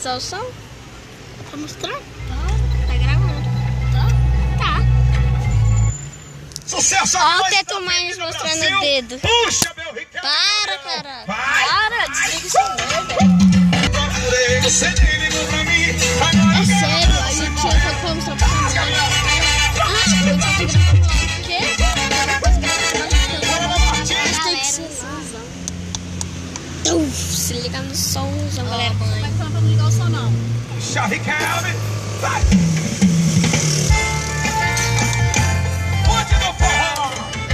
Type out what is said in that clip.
Só o som? Tá mostrando? Tá gravando. Tá. Sucesso! Ó o Teto Mines mostrando o dedo. Puxa, meu Ricardo! Para, caralho. Para, desliga esse velho. Procurei, você nem ligou pra mim. Agora É sério, a gente tinha que mostrar pra você. O quê? Se liga no somzão, galera. Não vai falar pra não ligar o som, não. puxa, Ricardo! Vai!